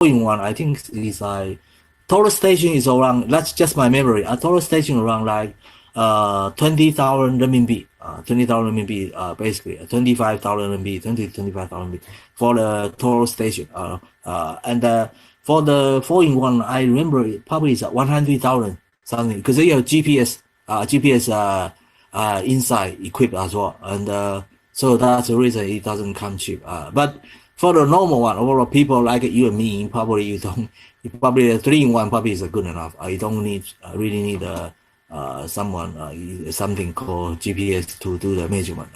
4-in-1, I think is like total station is around. That's just my memory. A total station around like 20,000 renminbi. 20,000 renminbi. Basically 25,000 renminbi, 25,000 renminbi for the total station. And for the 4-in-1, I remember it probably is 100,000 something because they have GPS. GPS inside equipped as well, and so that's the reason it doesn't come cheap. But for the normal one, or people like you and me, probably you don't. Probably the 3-in-1 probably is good enough. You don't need really need something called GPS to do the measurement.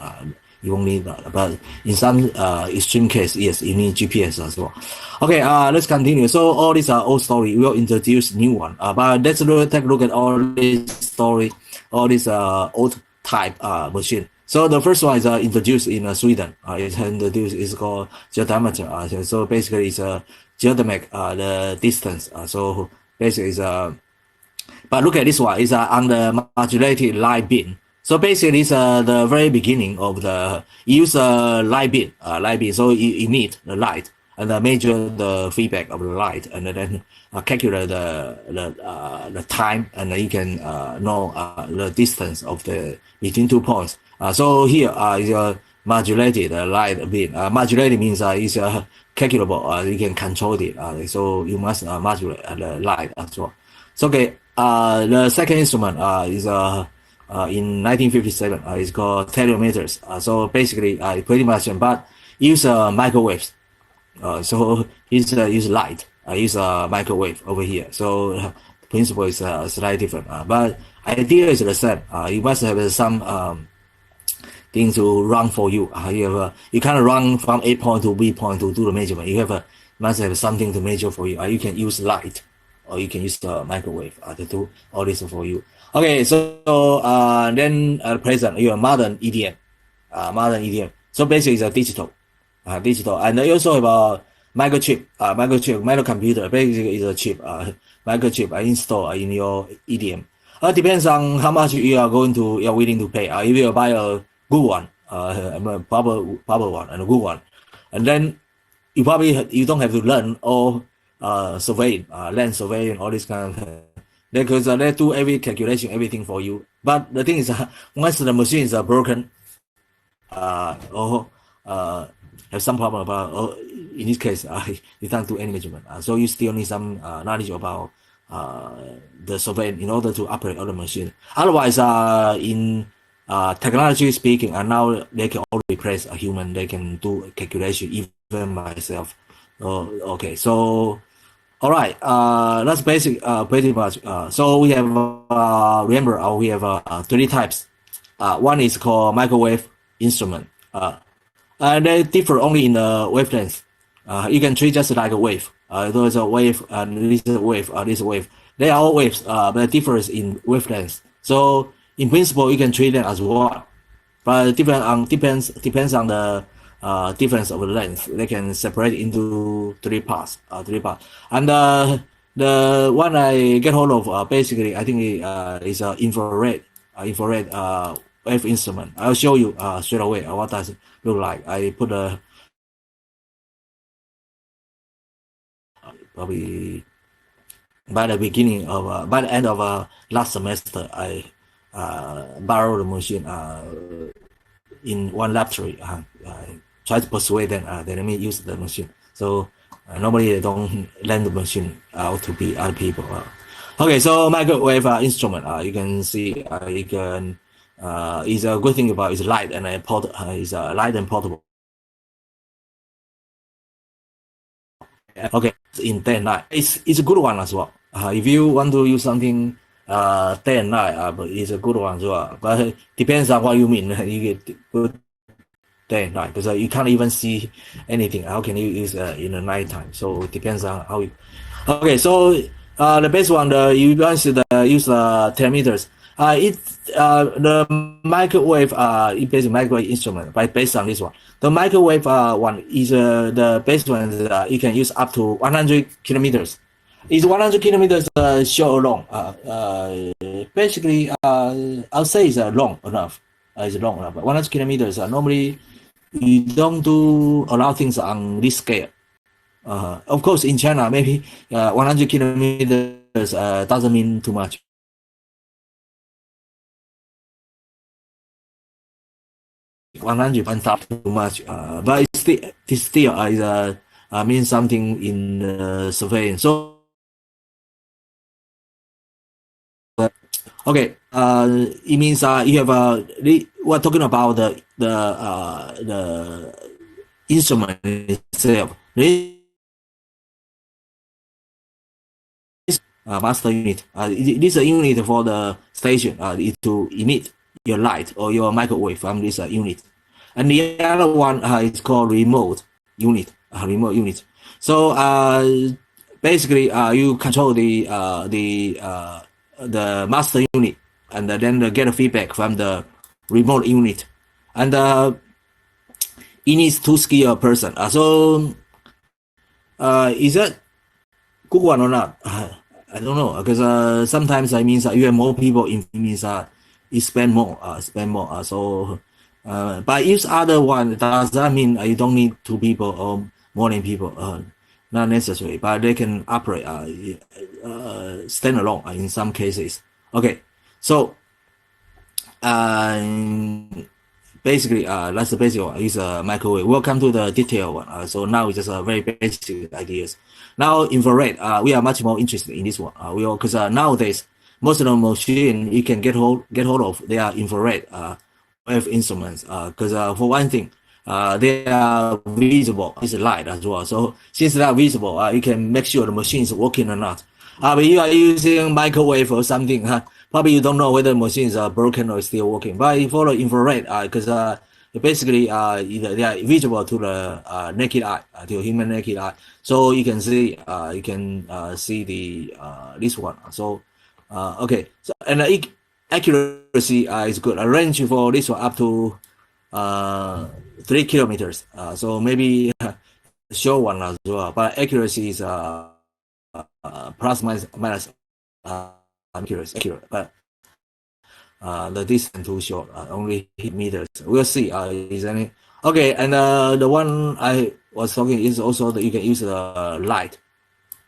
You won't need that. But in some extreme case, yes, you need GPS as well. Okay, let's continue. So all these are old story. We'll introduce new one. But let's take a look at all this story, all this old type machine. So the first one is introduced in Sweden. It's introduced. It's called geodameter. So basically, it's a geodamek the distance. So basically, it's but look at this one. It's on the modulated light beam. So basically, it's the very beginning of the use light beam. So you emit the light and measure the feedback of the light, and then calculate the time, and then you can know the distance of the between 2 points. So here is a modulated light beam. Modulated means it's calculable. You can control it. So you must modulate the light as well. So okay, the second instrument is in 1957. It's called telemeters. So basically, pretty much, but use microwaves. So use light. Use microwave over here. So the principle is slightly different. But idea is the same. You must have some things to run for you. You can't run from A point to B point to do the measurement. You must have something to measure for you. You can use light, or you can use the microwave to do all this for you. Okay, so then present your modern EDM, So basically, it's a digital, and they also have a microchip, microcomputer. Basically, is a chip, microchip installed in your EDM. Depends on how much you're willing to pay. If you buy a good one, a proper one, and a good one, and then you don't have to learn all surveying, land surveying, all this kind of thing. Because they do every calculation, everything for you. But the thing is, once the machine is broken, or have some problem about, in this case, you can't do any measurement. So you still need some knowledge about the surveying in order to operate all the machine. Otherwise, in technology speaking, and now they can all replace a human. They can do calculation even myself. Okay, so all right, that's basic, pretty much. So we have remember we have 3 types. One is called microwave instrument, and they differ only in the wavelength. You can treat just like a wave. There's a wave, and this is a wave, this is a wave. They are all waves, but the difference in wavelength. So in principle, you can treat them as one, but depends on the difference of the length. They can separate into 3 parts. And the one I get hold of, basically, I think is infrared wave instrument. I'll show you straight away what does it look like. I put probably by the end of last semester, I borrowed the machine in one laboratory. Try to persuade them that let me use the machine. So normally they don't lend the machine out to be other people. Okay, so microwave instrument. You can see you can is a good thing about is light and is light and portable. Okay, in day and night, it's a good one as well. If you want to use something day and night, but it's a good one as well. But it depends on what you mean. You get good day and night because you can't even see anything. How can you use in the night time? So it depends on how you. Okay, so the best one, you guys should use 10 meters. The microwave, basic microwave instrument, based on this one. The microwave one is the best one. You can use up to 100 kilometers. Is 100 kilometers short or long? Basically, I'll say it's long enough. It's long enough. But 100 kilometers normally you don't do a lot of things on this scale. Of course, in China, maybe 100 kilometers doesn't mean too much. Too much, but it still is means something in surveying. So okay, it means you have we're talking about the instrument itself. Master unit. This is a unit for the station to emit your light or your microwave from this unit. And the other one is called remote unit. Remote unit. So basically, you control the master unit, and then get a feedback from the remote unit, and it needs to skill a person. So is that good one or not? I don't know, because sometimes I means you have more people. It means you spend more. So but use other one, does that mean you don't need 2 people or more than people? Not necessary, but they can operate stand alone in some cases. Okay, so basically that's the basic one. Is a microwave. We'll come to the detail one. So now it's just very basic ideas. Now infrared, we are much more interested in this one. Because nowadays most of the machine you can get hold of, they are infrared wave instruments. Because for one thing, they are visible. It's light as well. So since they are visible, you can make sure the machine is working or not. But you are using microwave or something, probably you don't know whether machines are broken or still working. But you follow infrared, because basically they are visible to the naked eye, to human naked eye. So you can see the this one. So okay. So and accuracy is good. A range for this one up to 3 kilometers. So maybe short one as well. But accuracy is plus minus accurate, but the distance too short, only meters. We'll see. Is any okay? And the one I was talking is also that you can use the light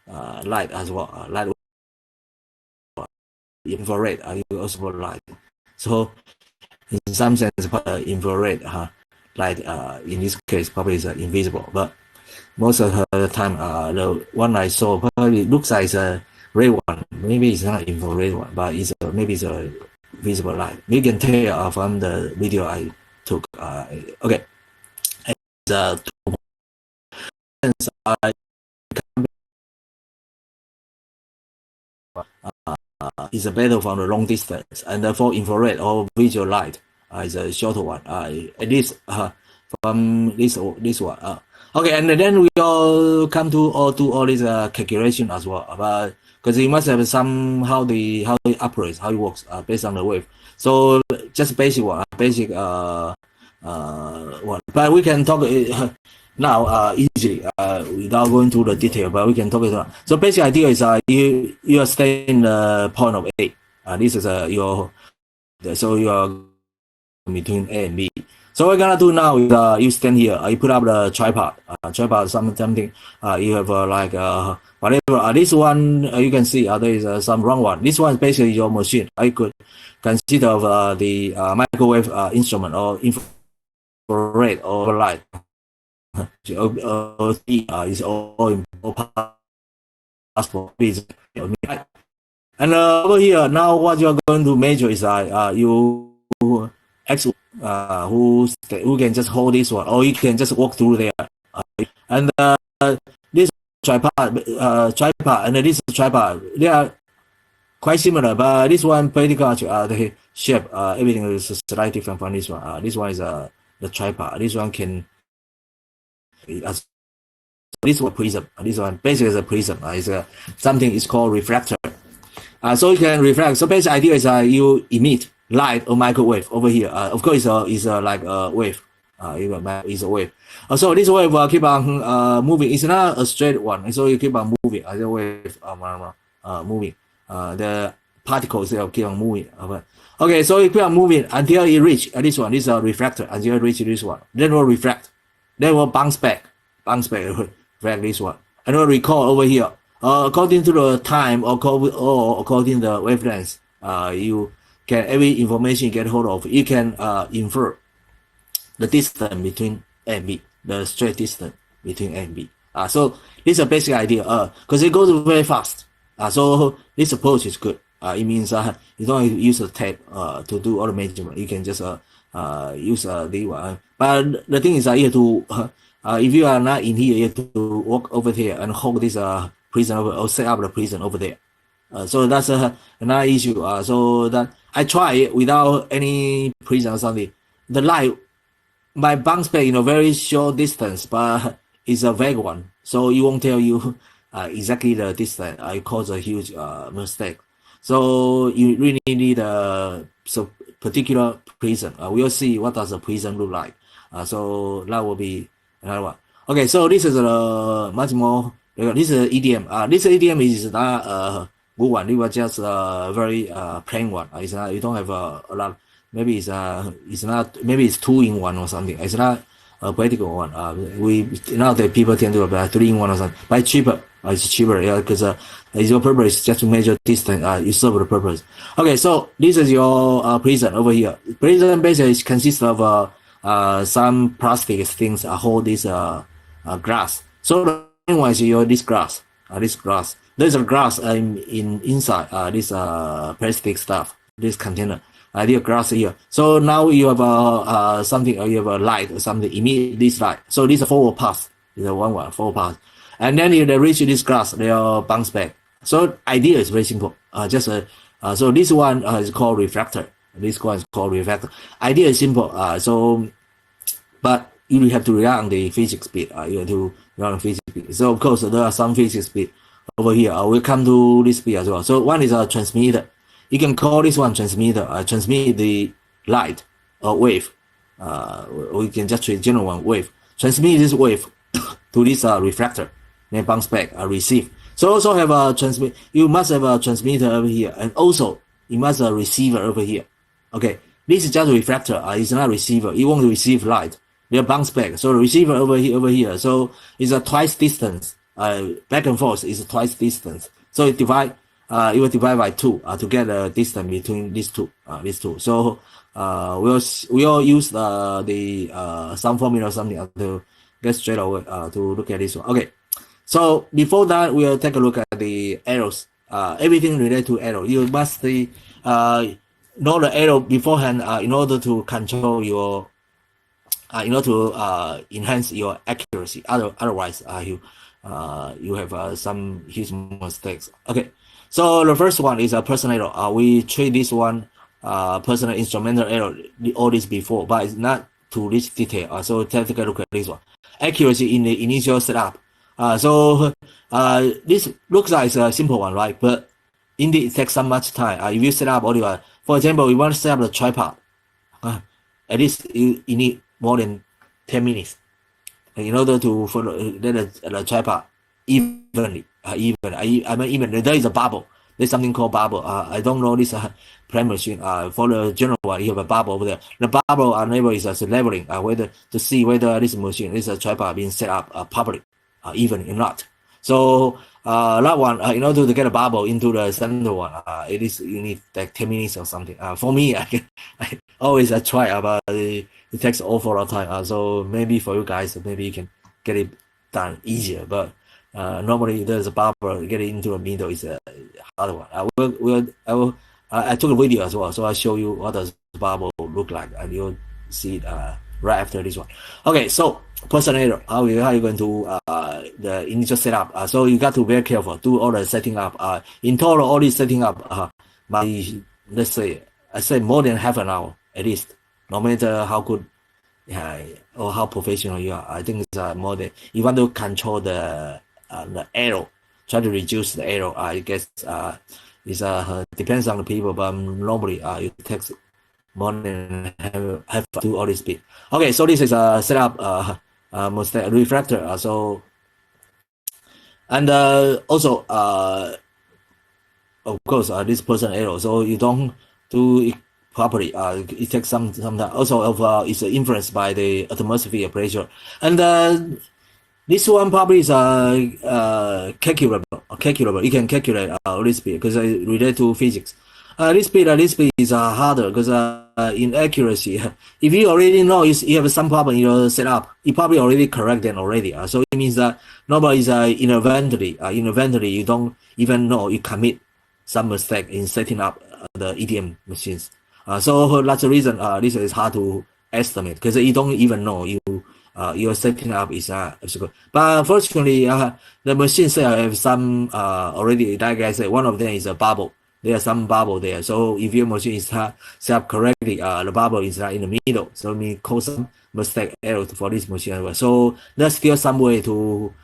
as well. Light infrared. You also for light. So in some sense, infrared light in this case probably is invisible, but most of the time, the one I saw probably looks like a red one. Maybe it's not infrared one, but maybe it's a visible light. You can tell from the video I took. Okay, and is better from the long distance, and for infrared or visual light is a shorter one. At least from this one. Okay, and then we all come to all these calculation as well, but because you must have some how it operates, how it works based on the wave. So just basic one, one. But we can talk now easily without going to the detail. But we can talk it about. So basic idea is you are staying in the point of A. This is so you are between A and B. So what we're gonna do now is you stand here, you put up the tripod, something, you have like whatever. This one you can see there is some wrong one. This one is basically your machine. I could consider of the microwave instrument or infrared or light. Is all possible. And over here now, what you are going to measure is you who can just hold this one, or you can just walk through there. And this tripod, and this tripod, they are quite similar, but this one pretty much the shape, everything is slightly different from this one. This one is the tripod. This one can this one prism. This one basically is a prism. It's something is called reflector. So you can reflect. So basic idea is you emit light or microwave over here. Of course, it's like a wave. It's a wave. So this wave keep on moving. It's not a straight one. So you keep on moving. The wave moving. The particles keep on moving. Okay, so you keep on moving until it reach this one. This is a reflector until it reach this one. Then will reflect. Then will bounce back. Reflect this one. and recall over here. According to the time or according to the wavelength, you can every information you get hold of, you can infer the distance between A and B, the straight distance between A and B. So this is a basic idea. Because it goes very fast. So this approach is good. It means you don't have to use a tape to do all the measurement. You can just use the one. But the thing is you have to if you are not in here, you have to walk over here and hold this prism over, or set up the prism over there. So that's another issue. So that I try it without any prism or something. The light might bounce back in a very short distance, but it's a vague one, so it won't tell you exactly the distance. It cause a huge mistake. So you really need a particular prism. We'll see what does a prism look like. So that will be another one. Okay, so this is much more. This is EDM. This EDM is not a good one. It was just a very plain one. It's not. You don't have a lot. Maybe it's not. Maybe it's 2-in-1 or something. It's not a practical one. Nowadays people tend to have 3-in-1 or something. But it's cheaper. It's cheaper, yeah, because your purpose is just to measure distance. You serve the purpose. Okay, so this is your prism over here. Prism basically consists of some plastic things hold this glass. So the main one is this glass. There's a glass inside this plastic stuff, this container. The glass here. So now you have something, or you have a light or something emit this light. So this is a forward pass. This is one forward pass. And then if they reach this glass, they'll bounce back. So idea is very simple. So this one is called reflector. This one is called reflector. Idea is simple. But you have to rely on the physics bit. You have to rely on physics bit. So of course there are some physics bit over here. We'll come to this bit as well. So one is a transmitter. You can call this one transmitter. Transmit the light or wave. We can just treat general one wave. Transmit this wave to this reflector. Then bounce back, receive. So also have a transmit. You must have a transmitter over here, and also you must have a receiver over here. Okay, this is just a reflector. It's not a receiver. You want to receive light. They'll bounce back. So the receiver over here. So it's a twice distance. Back and forth is twice distance. So it will divide by 2 to get the distance between these two. So we'll use some formula or something to get straight away to look at this one. Okay. So before that, we'll take a look at the arrows. Everything related to arrow. You must know the arrow beforehand in order to control your, in order to enhance your accuracy. Otherwise, you have some huge mistakes. Okay. So the first one is a personal error. We treat this one personal instrumental error, all this before, but it's not to this detail. So take a look at this one. Accuracy in the initial setup. So this looks like a simple one, right? But indeed it takes so much time. If you set up audio, for example, we want to set up the tripod. At least you need more than 10 minutes in order to let the tripod evenly. Even there is a bubble. There's something called bubble. I don't know this plan machine. For the general one, you have a bubble over there. The bubble enable is leveling, whether to see whether this machine, this tripod being set up properly, even or not. So that one, in order to get a bubble into the center one, it is you need like 10 minutes or something. For me, I always try, but it takes awful lot of time. So maybe for you guys, maybe you can get it done easier. But normally there's a bubble getting into the middle is a hard one. I took a video as well, so I'll show you what does the bubble look like, and you'll see it right after this one. Okay, so personal error. How are you going to the initial setup? So you got to be very careful. Do all the setting up. In total, all this setting up by, let's say, I say more than half an hour at least. No matter how good or how professional you are, I think it's more than, you want to control the error, try to reduce the error. I guess it depends on the people, but normally it takes more than have to do all this bit. Okay, so this is a setup reflector. So and also of course this person error. So you don't do it properly. It takes some time. Also, it's influenced by the atmosphere pressure, and This one probably is calculable. You can calculate lead speed because I relate to physics. Lead speed is harder because in accuracy, if you already know you have some problem in your setup, you probably already correct them already. So it means that nobody is inadvertently you don't even know you commit some mistake in setting up the EDM machines. So that's the reason this is hard to estimate because you don't even know your setting up is obstacle. But fortunately, the machines have some already, like I said, one of them is a bubble. There are some bubble there. So if your machine is set up correctly, the bubble is in the middle. So it may cause some mistake error for this machine as well. So there's still some way to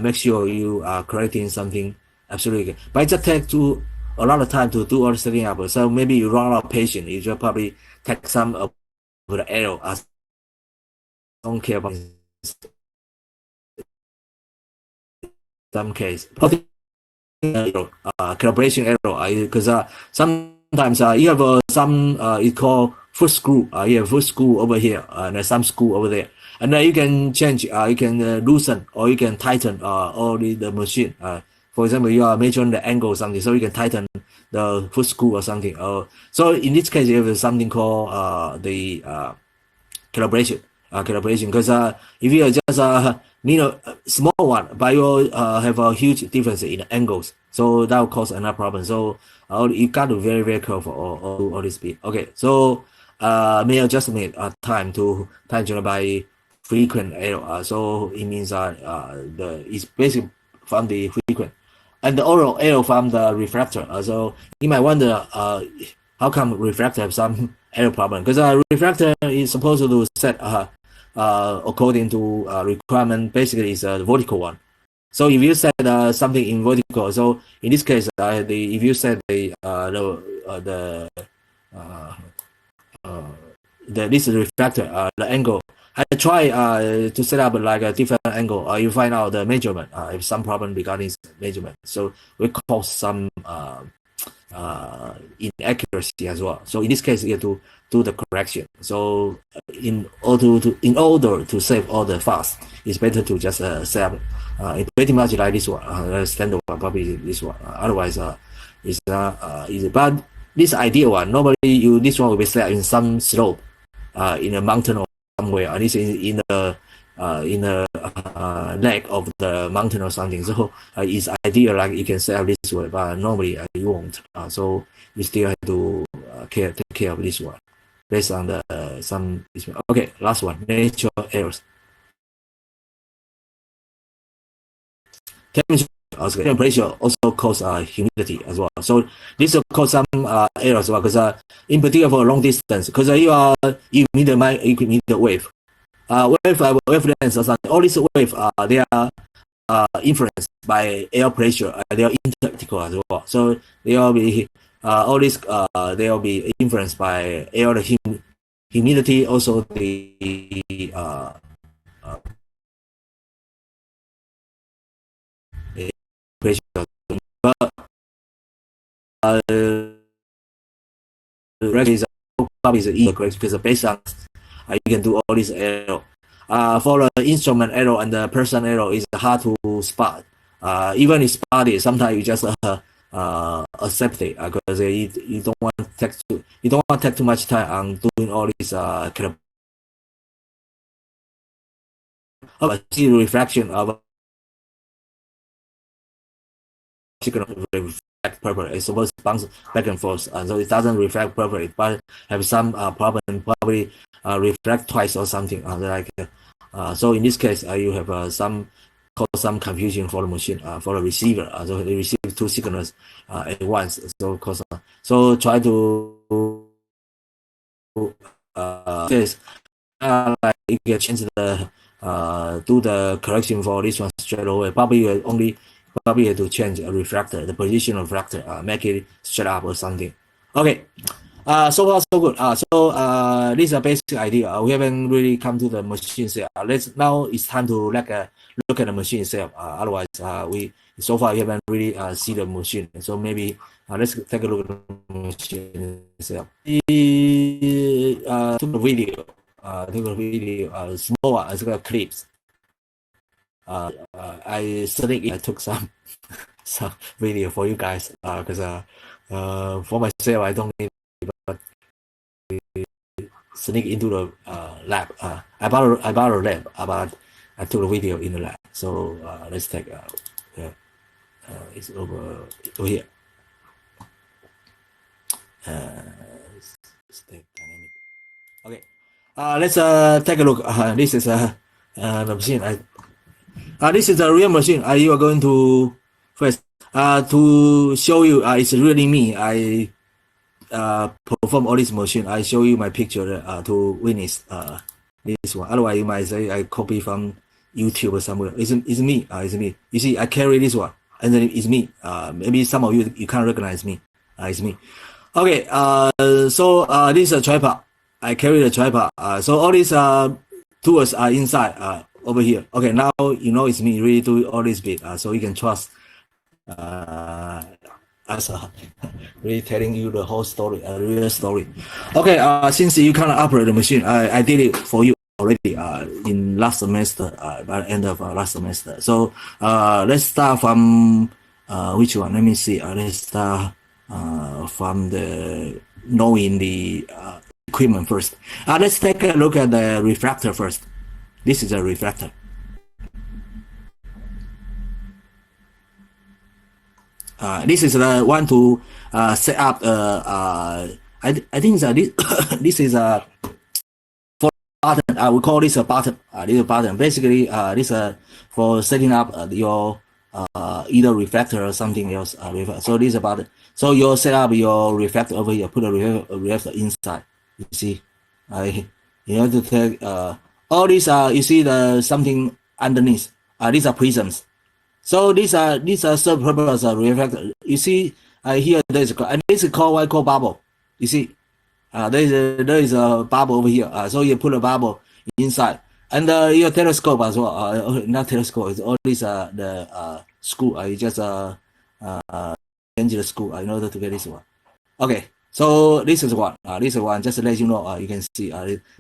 make sure you are correcting something absolutely. But it just takes a lot of time to do all the setting up. So maybe you run out of patience. You just probably take some of the error as don't care about some case. Calibration error because sometimes you have some it's called foot screw. You have foot screw over here and some screw over there, and then you can change. You can loosen or you can tighten all the machine. For example, you are measuring the angle or something, so you can tighten the foot screw or something. So in this case, you have something called the calibration. Because if you are just need a small one, but you have a huge difference in angles, so that will cause another problem. So you got to be very careful for all this speed. Okay, so may adjustment time to time general by frequent error. So it means it's basically from the frequent and the overall error from the refractor. So you might wonder how come refractor have some error problem? Because refractor is supposed to set according to requirement, basically is a vertical one. So if you set something in vertical, so in this case, if you set this refractor, the angle, I try to set up like a different angle. You find out the measurement. If some problem regarding measurement, so we cause some inaccuracy as well. So in this case, you have to do the correction. So in order to save all the fast, it's better to just set up pretty much like this one. Standard one probably this one. Otherwise, it's not easy. But this ideal one, normally this one will be set in some slope, in a mountain or somewhere, at least in the neck of the mountain or something. So it's ideal like you can set up this way, but normally you won't. So you still have to take care of this one based on the some. Okay, last one, natural errors. Temperature also cause humidity as well. So this will cause some errors as well, because in particular for long distance, because you need the wave. Wavelengths or something. All these waves they are influenced by air pressure. They are interactive as well. So they will be all these they will be influenced by air humidity, also the pressure. But is easy because based on you can do all this error. For the instrument error and the person error is hard to spot. Even if spotted, sometimes you just accept it because you don't want to take too much time on doing all this see reflection of reflect properly. It's supposed to bounce back and forth, so it doesn't reflect properly, but have some problem, probably reflect twice or something like. So in this case, you have some confusion for the machine, for the receiver. So they receive two signals at once. So try to like you can change the do the correction for this one straight away. Probably have to change a refractor, the position of refractor, make it straight up or something. Okay. So far so good. This is a basic idea. We haven't really come to the machine itself. Now it's time to look at the machine itself. Otherwise, we so far we haven't really see the machine. So maybe let's take a look at the machine itself. Took a video. Small one. It's got clips. I took some some video for you guys because for myself I don't need but sneak into the lab. I bought a lab, but I took a video in the lab. So let's take it's over here. Stay dynamic. Okay. Let's take a look. This is the machine. This is a real machine. You are going to first to show you. It's really me. I perform all this machine. I show you my picture to witness this one. Otherwise, you might say I copy from YouTube or somewhere. It's me. It's me. You see, I carry this one, and then it's me. Maybe some of you can't recognize me. It's me. Okay. So this is a tripod. I carry the tripod. So all these tools are inside over here. Okay. Now you know it's me really do all this bit. So you can trust as really telling you the whole story, a real story. Okay. Since you can't operate the machine, I did it for you already in last semester, by the end of last semester. So let's start from which one? Let me see. Let's start from the knowing the equipment first. Let's take a look at the refractor first. This is a refractor. This is the one to set up. I think that this is a button. We call this a button. This is a button. Basically, this for setting up your either reflector or something else. So this is a button. So you set up your reflector over here. Put a reflector inside. You see, you have to take all these. You see the something underneath. These are prisms. So these are serve purpose reflector. You see, here there is and this is called what I call bubble. You see, there is a bubble over here. So you put a bubble inside, and your telescope as well. Not telescope. It's all these the screw. You just change the screw in order to get this one. Okay. So this is one. This is one. Just to let you know, you can see.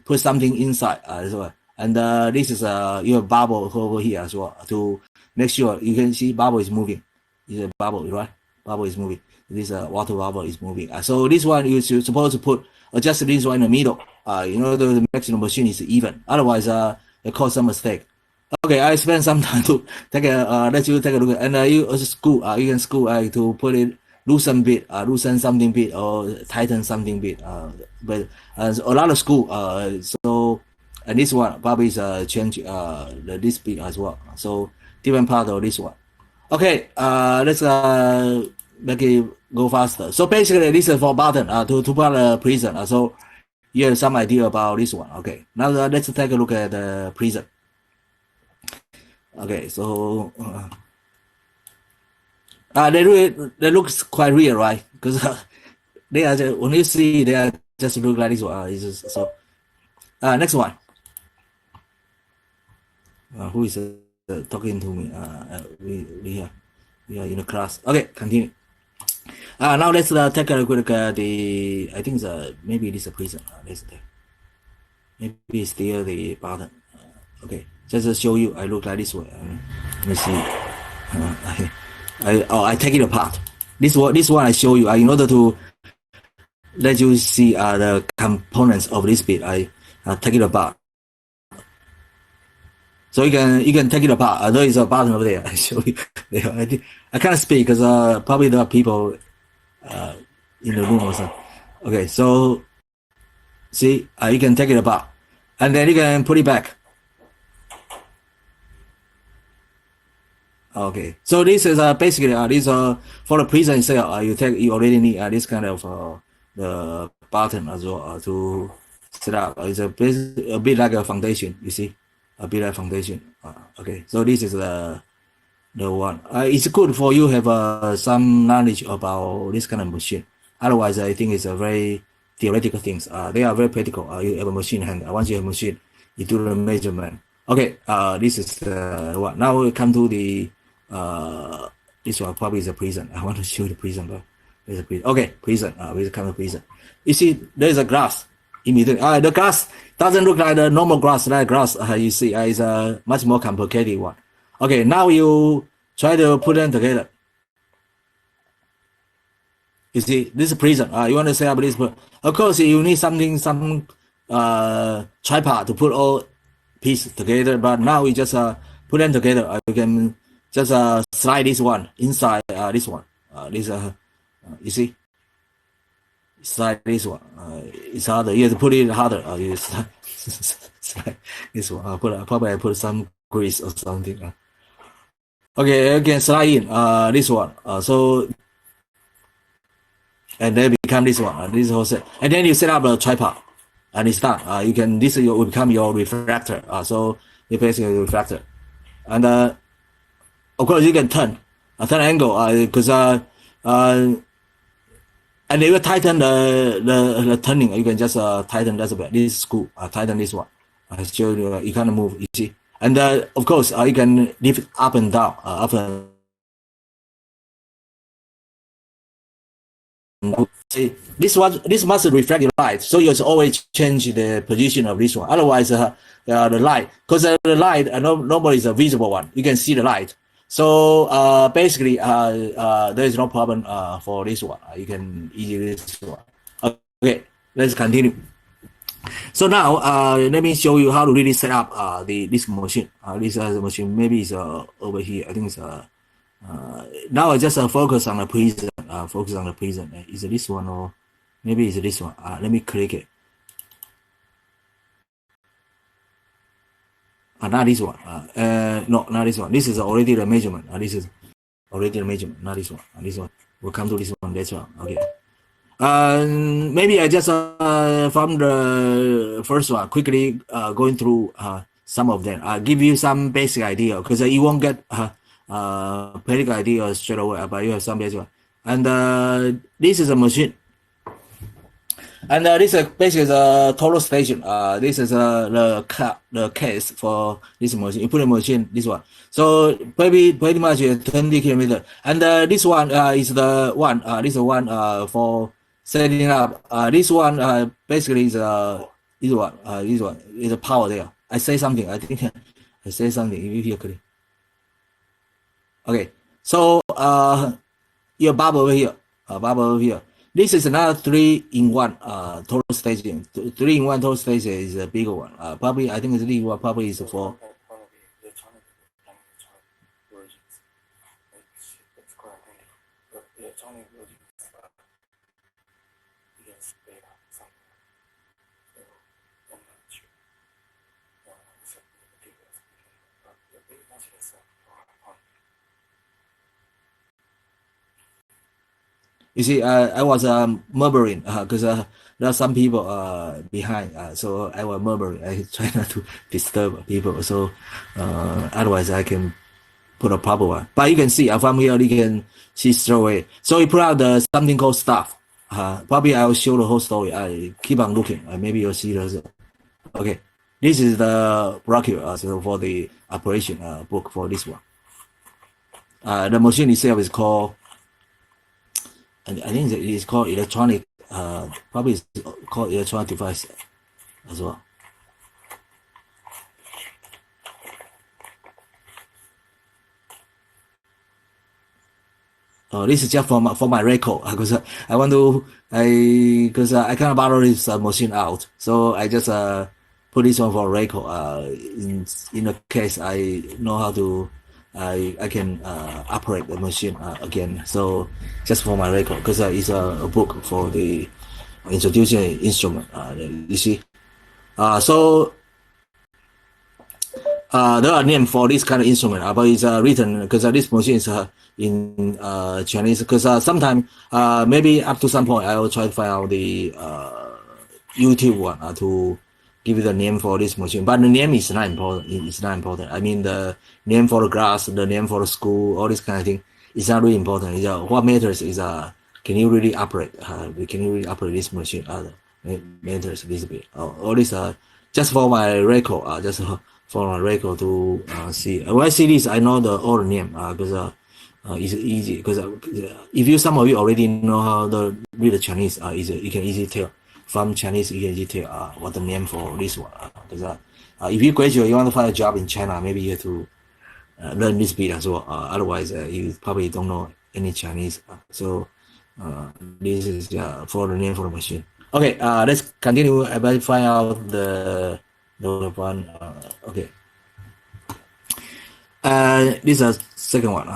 Put something inside as well. And this is your bubble over here as well to make sure you can see bubble is moving. It's a bubble, right? Bubble is moving. This water bubble is moving. So this one you're supposed to put just this one in the middle. In order to make the machine is even. Otherwise, it cause some mistake. Okay, I spent some time to take let you take a look. And you screw. You can screw to put it loosen bit, loosen something bit or tighten something bit. But a lot of screw. So. And this one probably is change this bit as well. So different part of this one. Okay, let's make it go faster. So basically, this is for button to put a prism. So you have some idea about this one. Okay, now let's take a look at the prism. Okay, so they look quite real, right? Because they are just, when you see they are just look like this one. It's just, so next one. Who is talking to me? We are in a class. Okay, continue. Now let's take a look at the. I think maybe this is a prism. Let's take. Maybe it's still the button. Okay, just to show you, I look like this way. Let me see. I take it apart. This one I show you. In order to let you see the components of this bit, I take it apart. So you can take it apart. There is a button over there. I show you. I can't speak because probably there are people in the room or something. Okay, so see, you can take it apart, and then you can put it back. Okay, so this is basically this for the prism itself. You already need this kind of the button as well to set up. It's a bit like a foundation. You see. A bit like foundation. Okay, so this is the one. It's good for you have some knowledge about this kind of machine. Otherwise, I think it's a very theoretical things. They are very practical. You have a machine hand. Once you have a machine, you do the measurement. Okay, this is the one. Now we come to the this one probably is a prism. I want to show the prism, but there's a prism. Okay, prism. We come to prism. You see, there is a glass. The glass doesn't look like the normal glass. Like glass, you see, is a much more complicated one. Okay, now you try to put them together. You see, this is prison. You want to set up this, of course, you need some tripod to put all pieces together. But now we just put them together. You can just slide this one inside this one. You see, slide this one. It's harder. You have to put it harder. You slide this one. Probably I put some grease or something. Okay, you can slide in this one. So. And then become this one, this whole set. And then you set up a tripod, and it's done. This will become your refractor. So you basically a refractor, and of course you can turn angle because and if you tighten the turning, you can just tighten that bit. This screw, tighten this one. I show you. You can't move. You see, and of course you can lift up and down, up and. This must reflect your light, so you always change the position of this one. Otherwise, the light, because the light normally is a visible one. You can see the light. So basically, there is no problem for this one. You can easily this one. Okay, let's continue. So now let me show you how to really set up this machine. This machine maybe is over here. I think it's now I just focus on the prison. Focus on the prison. Is it this one or maybe it's this one? Let me click it. Not this one. No, not this one. This is already the measurement. This is already the measurement. Not this one. This one. We'll come to this one later on. Okay. Maybe I just from the first one quickly going through some of them. I'll give you some basic idea because you won't get basic idea straight away, but you have some basic one. And this is a machine. And this is basically a total station. This is the case for this machine. You put a machine, this one. So pretty much 20 kilometers. And this one is the one. This is the one for setting up. This one basically is this one. This one is a power there. I say something. I think I say something. If you hear clearly. Okay. So your bulb over here. Bulb over here. This is another 3-in-1 total station. 3-in-1 total station is a bigger one. Probably I think it's the one probably is for. You see, I was murmuring because there are some people behind, so I was murmuring. I try not to disturb people, so otherwise I can put a proper one. But you can see from here, you can see straight away. So we put out something called staff. Probably I will show the whole story. I keep on looking. Maybe you'll see this. Okay, this is the brochure so for the operation book for this one. The machine itself is called. And I think it is called electronic, probably it's called electronic device as well. This is just for my record because I want to, because I can't borrow this machine out, so I just put this one for record. In the case I know how to. I can operate the machine again. So just for my record, because it's a book for the introducing instrument. You see, so there are names for this kind of instrument, but it's written because this machine is in Chinese. Because sometimes maybe up to some point I will try to find out the YouTube one to give you the name for this machine, but the name is not important. It's not important. I mean, the name for the class, the name for the school, all this kind of thing is not really important. What matters is can you really operate? Can you really operate this machine? Matters a little bit. All this just for my record. Just for my record to see. When I see this, I know all the name because it's easy. Because if some of you already know how to read the Chinese, you can easily tell. From Chinese, you can detail what the name for this one. Because if you graduate, you want to find a job in China, maybe you have to learn this speed as well. Otherwise, you probably don't know any Chinese. This is for the name for the machine. Okay, let's continue about find out the one. Okay. This is second one.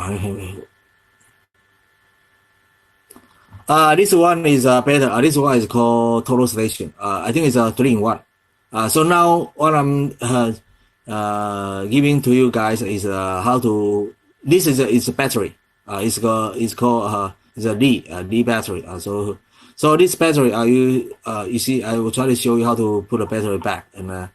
This one is better. This one is called Total Station. I think it's a 3-in-1. So now what I'm giving to you guys is how to. This is a battery. It's called it's a D battery. So this battery you see, I will try to show you how to put a battery back and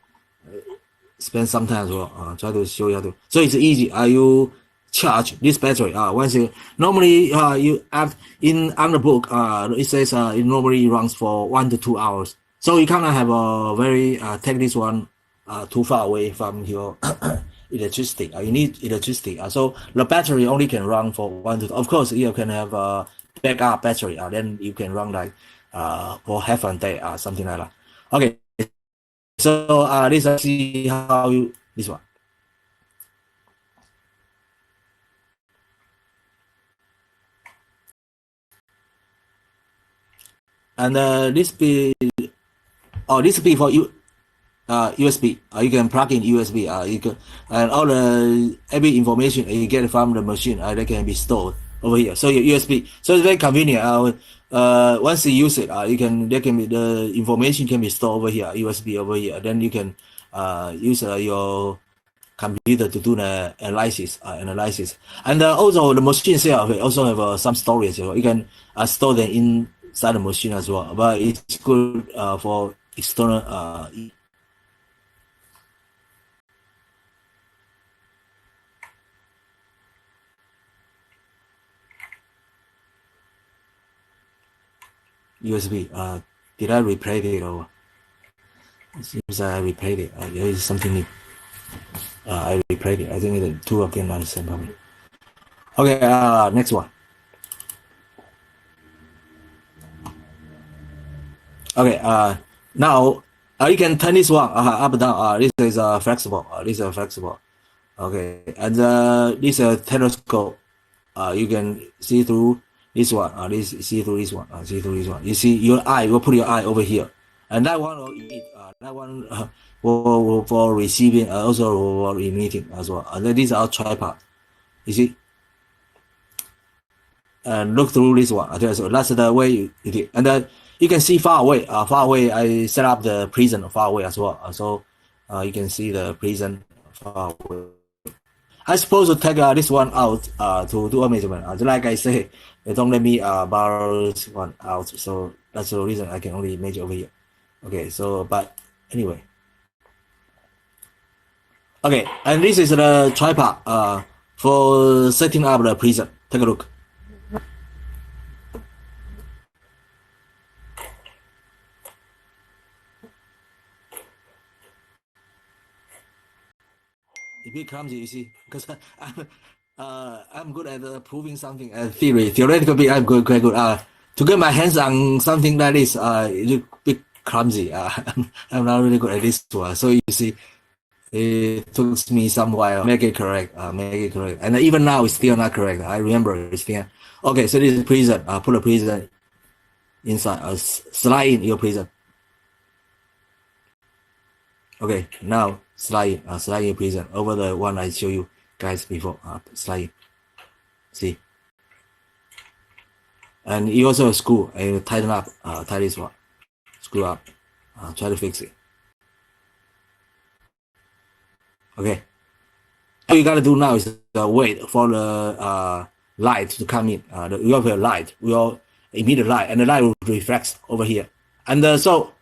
spend some time as well. Try to show you how to. So it's easy. You charge this battery. Once you normally you add in on the book, it says it normally runs for 1 to 2 hours. So you cannot have a very take this one too far away from your electricity. You need electricity. So the battery only can run for 1 to. Of course, you can have a backup battery. Then you can run like for half a day, something like that. Okay. So let's see how you this one. And this be for you USB. You can plug in USB. You can and all the every information you get from the machine that can be stored over here. So your USB. So it's very convenient. Once you use it, the information can be stored over here, USB over here. Then you can use your computer to do the analysis. And also the machine itself also have some storage. You can store them inside the machine as well. But it's good for external. USB. Did I replay it or? It seems I replayed it. There is something new. I replayed it. I think the two of them are the same probably. Okay, next one. Okay, now you can turn this one up and down. This is flexible. This is flexible. Okay, and this telescope. You can see through this one. See through this one. See through this one. You see your eye. You put your eye over here, and that one will emit. That one for receiving, also for emitting as well. And then these are tripod. You see. And look through this one. So that's the way you do. And then you can see far away. I set up the prism far away as well. So you can see the prism far away. I suppose to take this one out to do a measurement. Like I say, they don't let me borrow this one out. So that's the reason I can only measure over here. Okay, so but anyway. Okay, and this is the tripod for setting up the prism. Take a look. A bit clumsy, you see, because I'm good at proving something theory. Theoretically, I'm quite good. To get my hands on something like this, it's a bit clumsy. I'm not really good at this one. So you see, it took me some while make it correct. And even now, it's still not correct. I remember it's still. Okay, so this is prism. Put a prism inside. Slide in your prism. Okay, now slide your prism over the one I show you guys before. Slide. See. And you also screw and tighten up. Tighten this one. Screw up. Try to fix it. Okay. All you gotta do now is wait for the light to come in. You have a light. Will emit the light, and the light will reflect over here. And so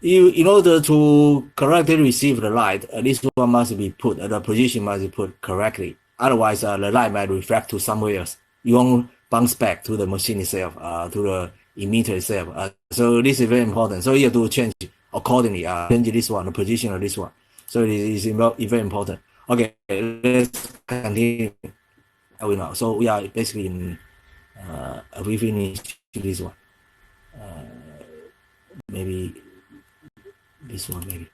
you in order to correctly receive the light, this one must be put. The position must be put correctly. Otherwise, the light might reflect to somewhere else. You won't bounce back to the machine itself, to the emitter itself. So this is very important. So you have to change accordingly. Change this one, the position of this one. So it is very important. Okay, let's continue. So we are basically in. We finished this one. Maybe this one. Maybe.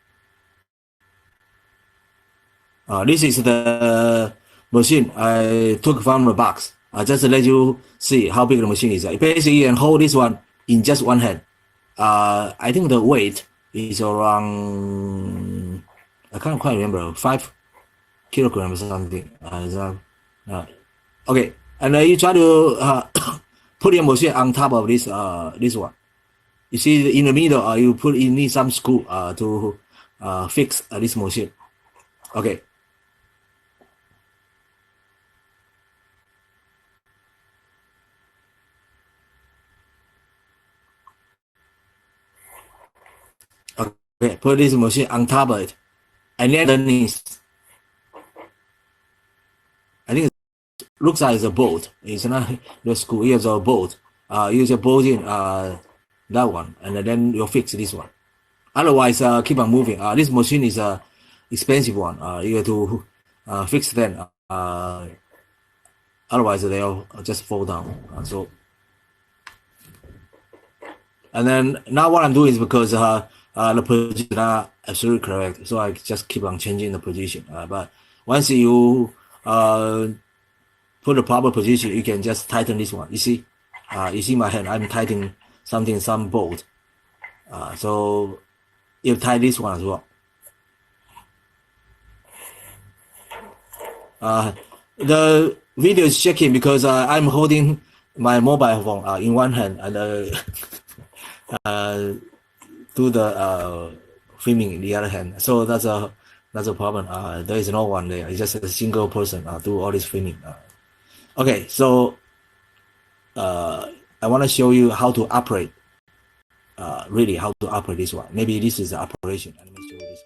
This is the machine I took from the box. Just to let you see how big the machine is. Basically, you can hold this one in just one hand. I think the weight is around, I can't quite remember, 5 kilograms or something. Okay, and you try to put your machine on top of this one. You see in the middle, you need some screw to fix this machine. Okay. Okay, put this machine on top of it. And then underneath, I think it looks like it's a bolt. It's not the screw, here's a bolt. You just bolt in that one, and then you fix this one. Otherwise, keep on moving. This machine is a expensive one. You have to fix them. Otherwise, they'll just fall down. And then now what I'm doing is because the position are absolutely correct, so I just keep on changing the position. But once you put the proper position, you can just tighten this one. You see my hand. I'm tightening some bolt. So you tie this one as well. The video is shaking because I'm holding my mobile phone in one hand and do the filming in the other hand. So that's a problem. There is no one there. It's just a single person do all this filming. Okay, so I want to show you how to operate. Really, how to operate this one. Maybe this is the operation. Let me show you this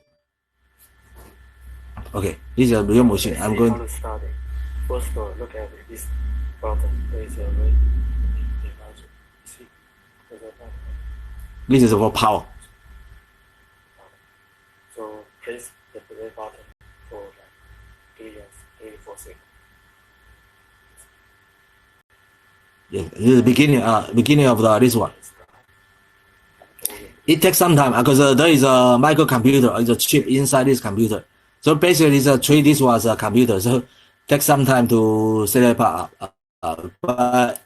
one. Okay, this is a real machine. I'm going to start it. First of all, look at this button. There is a red device. See, there's a button. This is for power. So press the play button for like 3-4 seconds. Yeah, this is the beginning of this one. It takes some time because there is a microcomputer, it's a chip inside this computer. So basically, treat this one as a computer. So it takes some time to set it up. But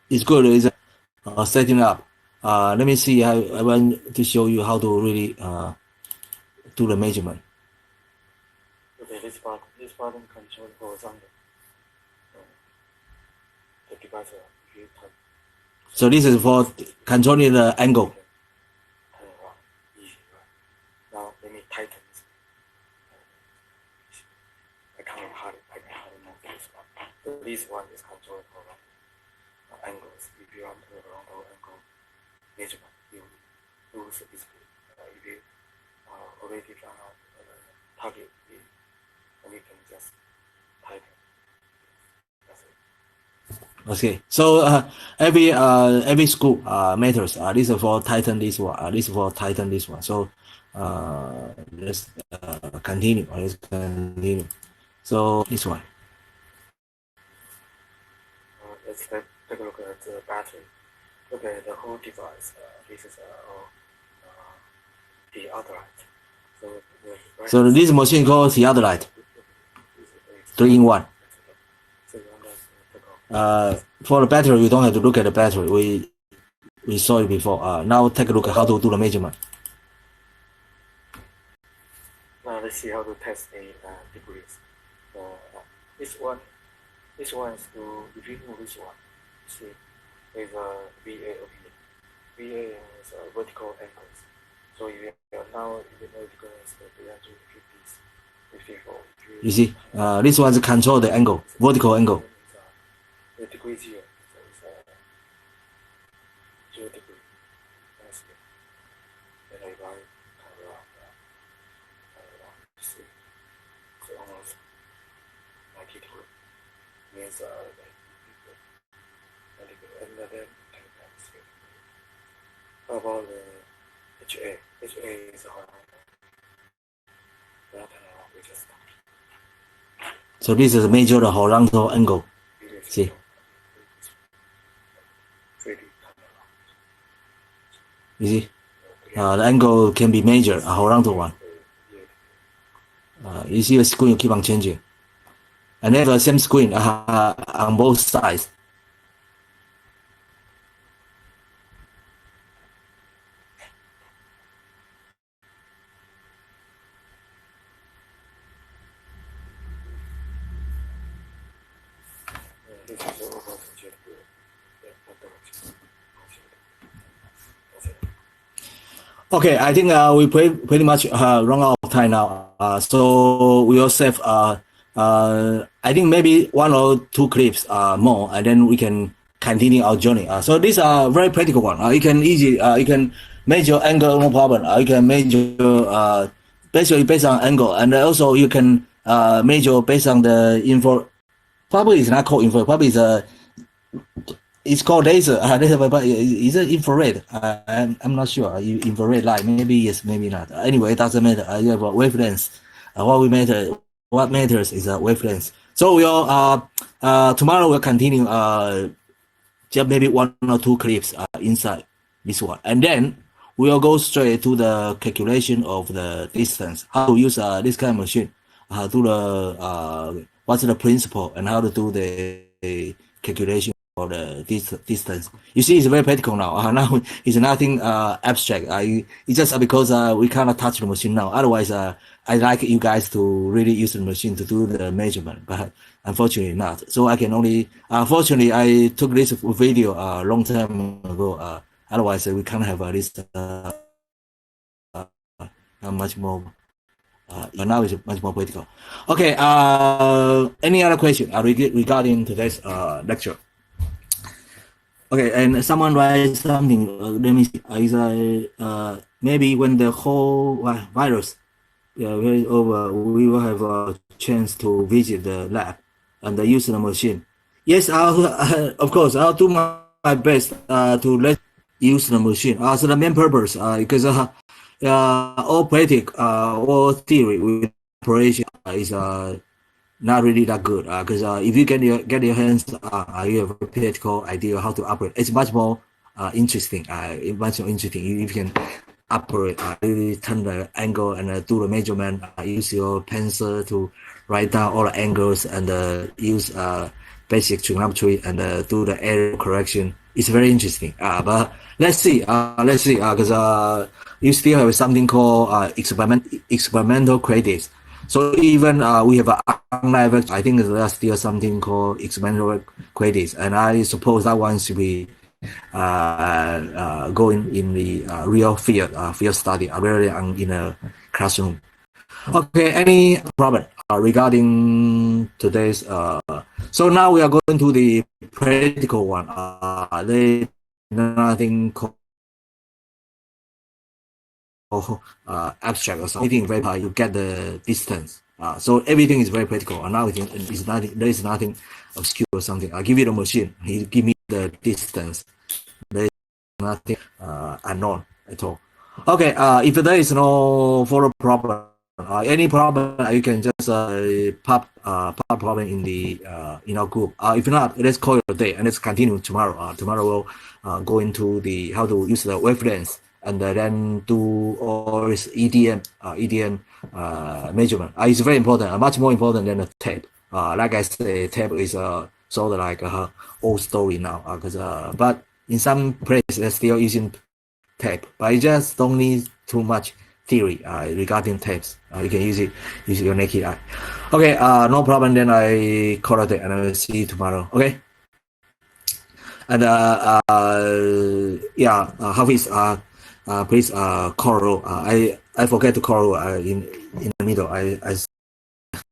it's good. It's setting up. Let me see. I want to show you how to really do the measurement. Okay, this button controls horizontal. The device you touch. So this is for controlling the angle. Now let me tighten this. I can't hardly move this one. So this one is controlled for angles. If you want to horizontal angle measurement, you use this. If you already found out the target, and you can just tighten. That's it. Okay, so every screw matters. This is for tighten this one. This is for tighten this one. So let's continue. Let's continue. So this one. Let's take a look at the battery. Look at the whole device. This is the other light. So this machine calls the other light. 3-in-1. For the battery, you don't have to look at the battery. We saw it before. Now take a look at how to do the measurement. Now let's see how to test the degrees. This one is to, if you move this one, see, there's a VA over here. VA is vertical angles. So you now the vertical is 350, 54. You see, this one is control the angle, vertical angle. The degree 0, so it's 0 degree. That's it. Then I turn around, see, so almost 90 degree. Means and then how about the HA? HA is horizontal. That we just start. So this is measure the horizontal angle. See. You see, the angle can be measured, a horizontal one. You see the screen keep on changing. and then the same screen on both sides. This is all about the jet fuel. Okay, I think we pretty much run out of time now. So we will save. I think maybe 1 or 2 clips more, and then we can continue our journey. So these are very practical one. You can you can measure angle, no problem. You can measure basically based on angle, and also you can measure based on the info. Probably it's not called info. Probably it's called laser. Laser, but is it infrared? I'm not sure. Infrared light, maybe yes, maybe not. Anyway, it doesn't matter. You have a wavelength. What matters is a wavelength. So we'll tomorrow we'll continue just maybe 1 or 2 clips inside this one, and then we'll go straight to the calculation of the distance. How to use this kind of machine. Do the what's the principle and how to do the calculation for the distance. You see, it's very practical now. Now it's nothing abstract. It's just because we cannot touch the machine now. Otherwise, I like you guys to really use the machine to do the measurement, but unfortunately not. So I can only, fortunately, I took this video a long time ago. Otherwise, we can't have this much more. Now it's much more practical. Okay. Any other question regarding today's lecture? Okay, and someone writes something. Let me see. Maybe when the whole virus is over, we will have a chance to visit the lab and use the machine. Yes, of course, I'll do my best to let use the machine. So the main purpose, because all practice or theory with operation is not really that good, because if you get your hands, you have a practical idea how to operate. It's much more interesting. Much more interesting if you can operate, really turn the angle and do the measurement. Use your pencil to write down all the angles and use basic trigonometry and do the error correction. It's very interesting. But let's see, because you still have something called experimental credits. So even we have online, I think there's still something called experimental credits, and I suppose that one should be going in the real field study rather than in a classroom. Okay, any problem regarding today's? So now we are going to the practical one. There's nothing called abstract or something. Very you get the distance. So everything is very practical. And now it's nothing. There is nothing obscure or something. I give you the machine. He give me the distance. There is nothing unknown at all. Okay. If there is no follow problem, any problem, you can just pop problem in the in our group. If not, let's call it a day and let's continue tomorrow. Tomorrow we'll go into the how to use the wavelengths and then do all this EDM measurement. It's very important, much more important than the tape. Like I said, tape is sort of like a old story now. But in some places they're still using tape, but you just don't need too much theory regarding tapes. You can use it using your naked eye. Okay, no problem. Then I call it and I will see you tomorrow. Okay. And yeah, Hafiz, please call roll. I forget to call roll in the middle. I